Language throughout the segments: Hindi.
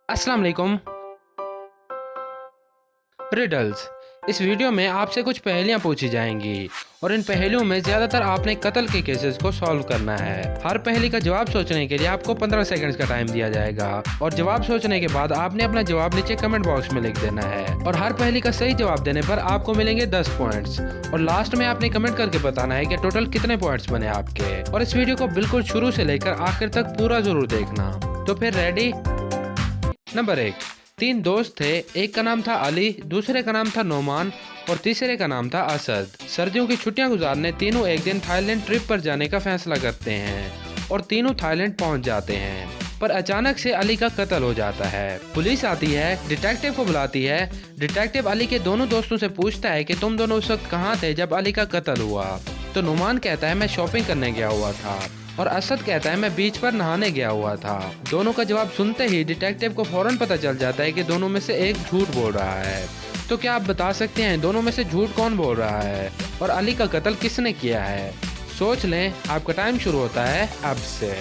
अस्सलाम वालेकुम। रिडल्स। इस वीडियो में आपसे कुछ पहेलियां पूछी जाएंगी और इन पहेलियों में ज़्यादातर आपने कत्ल के केसेस को सॉल्व करना है। हर पहेली का जवाब सोचने के लिए आपको 15 सेकंड्स का टाइम दिया जाएगा और जवाब सोचने के बाद आपने अपना जवाब नीचे कमेंट बॉक्स में लिख देना है और हर पहेली का सही जवाब देने पर आपको मिलेंगे 10 पॉइंट्स और लास्ट में आपने कमेंट करके बताना है कि टोटल कितने पॉइंट्स बने आपके। और इस वीडियो को बिल्कुल शुरू से लेकर आखिर तक पूरा जरूर देखना। तो फिर रेडी? नंबर 1। 3 दोस्त थे, एक का नाम था अली, दूसरे का नाम था नोमान और तीसरे का नाम था असद। सर्दियों की छुट्टियां गुजारने तीनों एक दिन थाईलैंड ट्रिप पर जाने का फैसला करते हैं और तीनों थाईलैंड पहुंच जाते हैं। पर अचानक से अली का कत्ल हो जाता है। पुलिस आती है, डिटेक्टिव को बुलाती है। डिटेक्टिव अली के दोनों दोस्तों से पूछता है कि तुम दोनों उस वक्त कहाँ थे जब अली का कत्ल हुआ। तो नुमान कहता है मैं शॉपिंग करने गया हुआ था और असद कहता है मैं बीच पर नहाने गया हुआ था। दोनों का जवाब सुनते ही डिटेक्टिव को फौरन पता चल जाता है कि दोनों में से एक झूठ बोल रहा है। तो क्या आप बता सकते हैं दोनों में से झूठ कौन बोल रहा है और अली का कत्ल किसने किया है? सोच लें, आपका टाइम शुरू होता है अब से।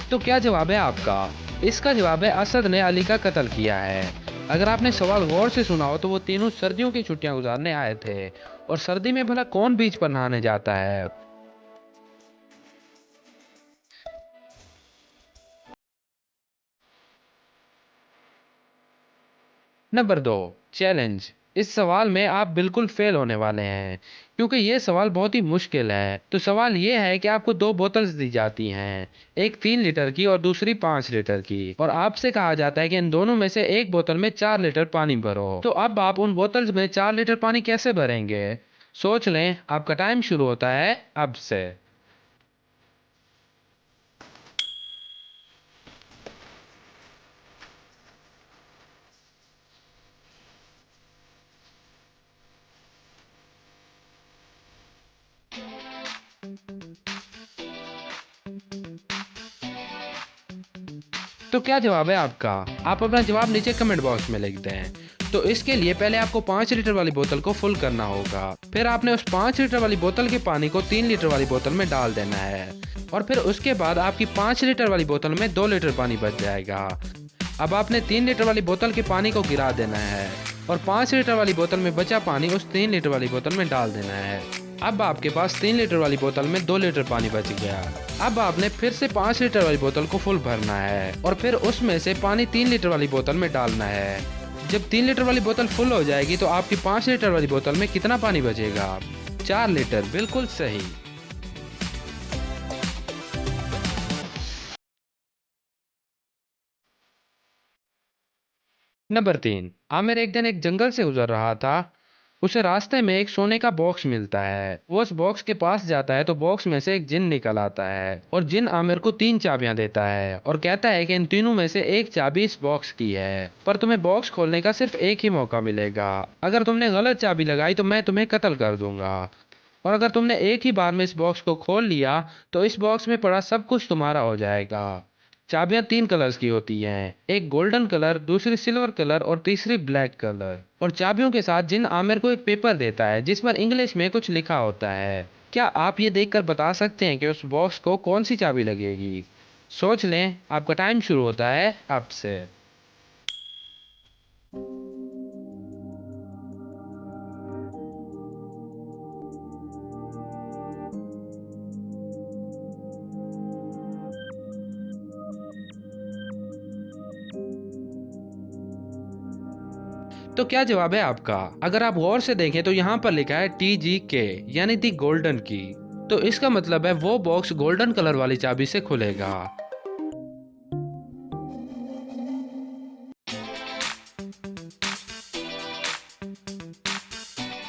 तो क्या जवाब है आपका? इसका जवाब है असद ने अली का कत्ल किया है। अगर आपने सवाल गौर से सुना हो तो वो तीनों सर्दियों की छुट्टियां गुजारने आए थे और सर्दी में भला कौन बीच पर नहाने जाता है? नंबर 2। चैलेंज। इस सवाल में आप बिल्कुल फेल होने वाले हैं क्योंकि ये सवाल बहुत ही मुश्किल है। तो सवाल ये है कि आपको 2 बोतल्स दी जाती हैं, एक 3 लीटर की और दूसरी 5 लीटर की, और आपसे कहा जाता है कि इन दोनों में से एक बोतल में 4 लीटर पानी भरो। तो अब आप उन बोतल्स में 4 लीटर पानी कैसे भरेंगे? सोच लें, आपका टाइम शुरू होता है अब से। तो क्या जवाब है आपका? आप अपना जवाब नीचे कमेंट बॉक्स में लिख दें। तो इसके लिए पहले आपको 5 लीटर वाली बोतल को फुल करना होगा। फिर आपने उस 5 लीटर वाली बोतल के पानी को 3 लीटर वाली बोतल में डाल देना है और फिर उसके बाद आपकी 5 लीटर वाली बोतल में 2 लीटर पानी बच जाएगा। अब आपने 3 लीटर वाली बोतल के पानी को गिरा देना है और 5 लीटर वाली बोतल में बचा पानी उस 3 लीटर वाली बोतल में डाल देना है। अब आपके पास 3 लीटर वाली बोतल में 2 लीटर पानी बच गया। अब आपने फिर से 5 लीटर वाली बोतल को फुल भरना है और फिर उसमें से पानी 3 लीटर वाली बोतल में डालना है। जब 3 लीटर वाली बोतल फुल हो जाएगी तो आपकी 5 लीटर वाली बोतल में कितना पानी बचेगा? 4 लीटर। बिल्कुल सही। नंबर 3। आमिर एक दिन एक जंगल से गुजर रहा था। उसे रास्ते में एक सोने का बॉक्स मिलता है। वो उस बॉक्स के पास जाता है तो बॉक्स में से एक जिन निकल आता है और जिन आमिर को 3 चाबियां देता है और कहता है कि इन तीनों में से एक चाबी इस बॉक्स की है, पर तुम्हें बॉक्स खोलने का सिर्फ एक ही मौका मिलेगा। अगर तुमने गलत चाबी लगाई तो मैं तुम्हें कत्ल कर दूंगा, और अगर तुमने एक ही बार में इस बॉक्स को खोल लिया तो इस बॉक्स में पड़ा सब कुछ तुम्हारा हो जाएगा। चाबियां 3 कलर्स की होती हैं, एक गोल्डन कलर, दूसरी सिल्वर कलर और तीसरी ब्लैक कलर। और चाबियों के साथ जिन आमिर को एक पेपर देता है जिस पर इंग्लिश में कुछ लिखा होता है। क्या आप ये देखकर बता सकते हैं कि उस बॉक्स को कौन सी चाबी लगेगी? सोच लें, आपका टाइम शुरू होता है अब से। तो क्या जवाब है आपका? अगर आप गौर से देखें तो यहाँ पर लिखा है TGK यानी दी गोल्डन की। तो इसका मतलब है वो बॉक्स गोल्डन कलर वाली चाबी से खुलेगा।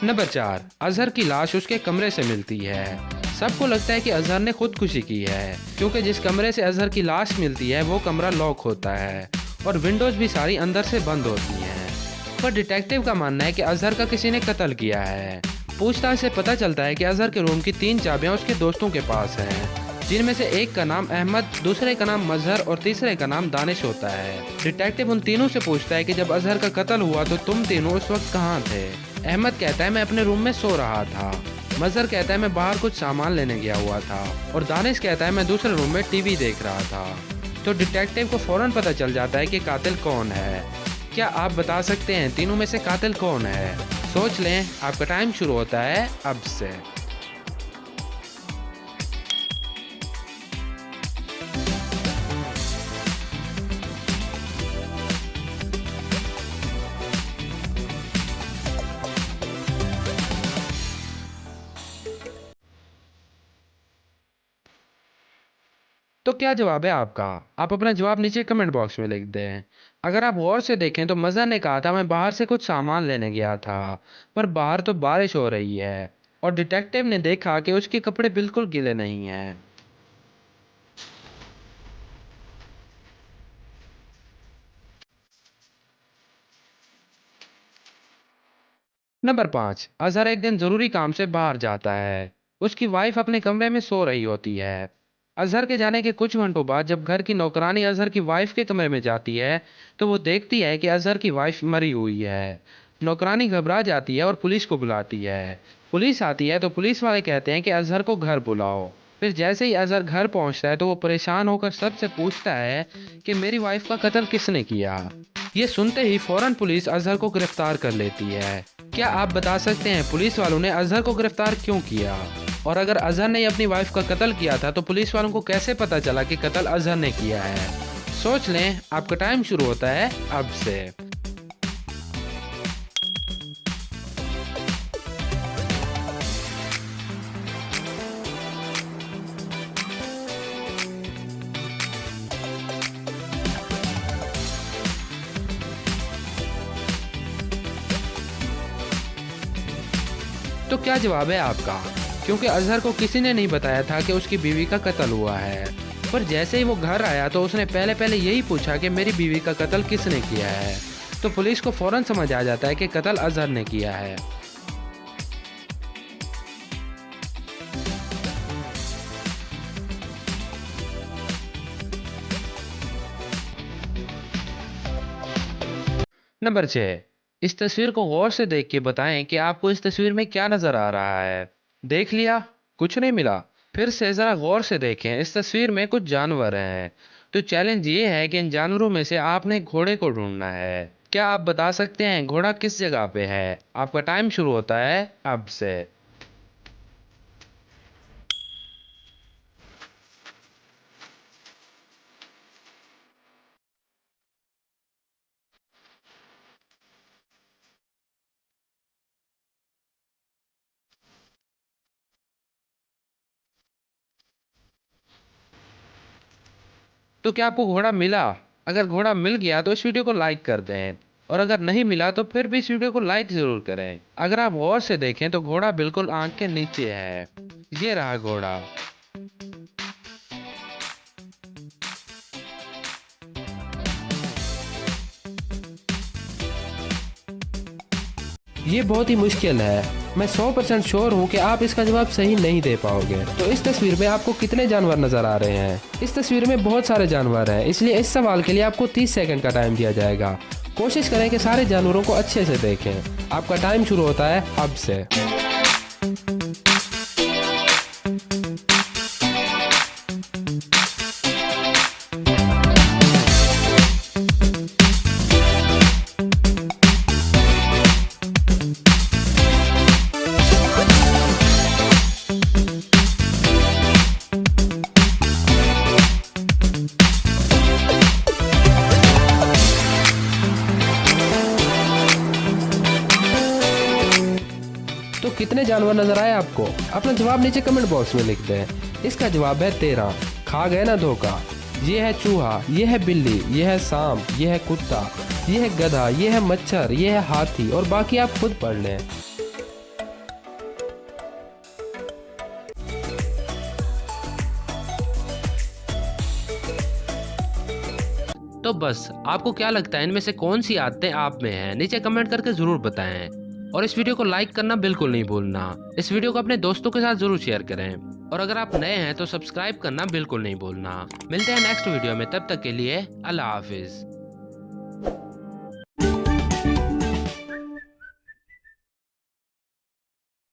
नंबर 4। अजहर की लाश उसके कमरे से मिलती है। सबको लगता है कि अजहर ने खुदकुशी की है क्योंकि जिस कमरे से अजहर की लाश मिलती है वो कमरा लॉक होता है और विंडोज भी सारी अंदर से बंद होती हैं। पर डिटेक्टिव का मानना है कि अजहर का किसी ने कत्ल किया है। पूछताछ से पता चलता है कि अजहर के रूम की 3 चाबियां उसके दोस्तों के पास हैं जिनमें से एक का नाम अहमद, दूसरे का नाम मजहर और तीसरे का नाम दानिश होता है। डिटेक्टिव उन तीनों से पूछता है कि जब अजहर का कत्ल हुआ तो तुम तीनों उस वक्त कहाँ थे। अहमद कहता है मैं अपने रूम में सो रहा था। मजहर कहता है मैं बाहर कुछ सामान लेने गया हुआ था। और दानिश कहता है मैं दूसरे रूम में टीवी देख रहा था। तो डिटेक्टिव को फौरन पता चल जाता है कि कातिल कौन है। क्या आप बता सकते हैं तीनों में से कातिल कौन है? सोच लें, आपका टाइम शुरू होता है अब से। तो क्या जवाब है आपका? आप अपना जवाब नीचे कमेंट बॉक्स में लिख दें। अगर आप गौर से देखें तो मज़हर ने कहा था मैं बाहर से कुछ सामान लेने गया था, पर बाहर तो बारिश हो रही है। और डिटेक्टिव ने देखा कि उसके कपड़े बिल्कुल गीले नहीं हैं। नंबर 5, अजहर एक दिन जरूरी काम से बाहर जाता है। उसकी वाइफ अपने कमरे में सो रही होती है। अजहर के जाने के कुछ घंटों बाद जब घर की नौकरानी अजहर की वाइफ के कमरे में जाती है तो वो देखती है कि अजहर की वाइफ मरी हुई है। नौकरानी घबरा जाती है और पुलिस को बुलाती है। पुलिस आती है तो पुलिस वाले कहते हैं कि अजहर को घर बुलाओ। फिर जैसे ही अजहर घर पहुंचता है तो वो परेशान होकर सबसे पूछता है कि मेरी वाइफ का कत्ल किसने किया। ये सुनते ही फौरन पुलिस अजहर को गिरफ्तार कर लेती है। क्या आप बता सकते हैं पुलिस वालों ने अजहर को गिरफ्तार क्यों किया? और अगर अजहर ने अपनी वाइफ का कत्ल किया था तो पुलिस वालों को कैसे पता चला कि कत्ल अजहर ने किया है? सोच लें, आपका टाइम शुरू होता है अब से। तो क्या जवाब है आपका? क्योंकि अजहर को किसी ने नहीं बताया था कि उसकी बीवी का कत्ल हुआ है। पर जैसे ही वो घर आया तो उसने पहले पहले यही पूछा कि मेरी बीवी का कत्ल किसने किया है। तो पुलिस को फौरन समझ आ जाता है कि कत्ल अजहर ने किया है। नंबर 6, इस तस्वीर को गौर से देख के बताएं कि आपको इस तस्वीर में क्या नजर आ रहा है। देख लिया? कुछ नहीं मिला? फिर से जरा गौर से देखें, इस तस्वीर में कुछ जानवर हैं। तो चैलेंज ये है कि इन जानवरों में से आपने घोड़े को ढूंढना है। क्या आप बता सकते हैं घोड़ा किस जगह पे है? आपका टाइम शुरू होता है अब से। तो क्या आपको घोड़ा मिला? अगर घोड़ा मिल गया तो इस वीडियो को लाइक कर दें। और अगर नहीं मिला तो फिर भी इस वीडियो को लाइक जरूर करें। अगर आप गौर से देखें तो घोड़ा बिल्कुल आंख के नीचे है। ये रहा घोड़ा। ये बहुत ही मुश्किल है। मैं 100% श्योर हूँ कि आप इसका जवाब सही नहीं दे पाओगे। तो इस तस्वीर में आपको कितने जानवर नजर आ रहे हैं? इस तस्वीर में बहुत सारे जानवर हैं, इसलिए इस सवाल के लिए आपको 30 सेकंड का टाइम दिया जाएगा। कोशिश करें कि सारे जानवरों को अच्छे से देखें। आपका टाइम शुरू होता है अब से। तो कितने जानवर नजर आए आपको? अपना जवाब नीचे कमेंट बॉक्स में लिख दें। इसका जवाब है 13। खा गए ना धोखा। ये है चूहा, ये है बिल्ली, ये है सांप, ये है कुत्ता, ये है गधा, ये है मच्छर, ये है हाथी और बाकी आप खुद पढ़ लें। तो बस आपको क्या लगता है इनमें से कौन सी आदतें आप में हैं? नीचे कमेंट करके जरूर बताएं। और इस वीडियो को लाइक करना बिल्कुल नहीं भूलना। इस वीडियो को अपने दोस्तों के साथ जरूर शेयर करें। और अगर आप नए हैं तो सब्सक्राइब करना बिल्कुल नहीं भूलना। मिलते हैं नेक्स्ट वीडियो में, तब तक के लिए अल्लाह हाफिज।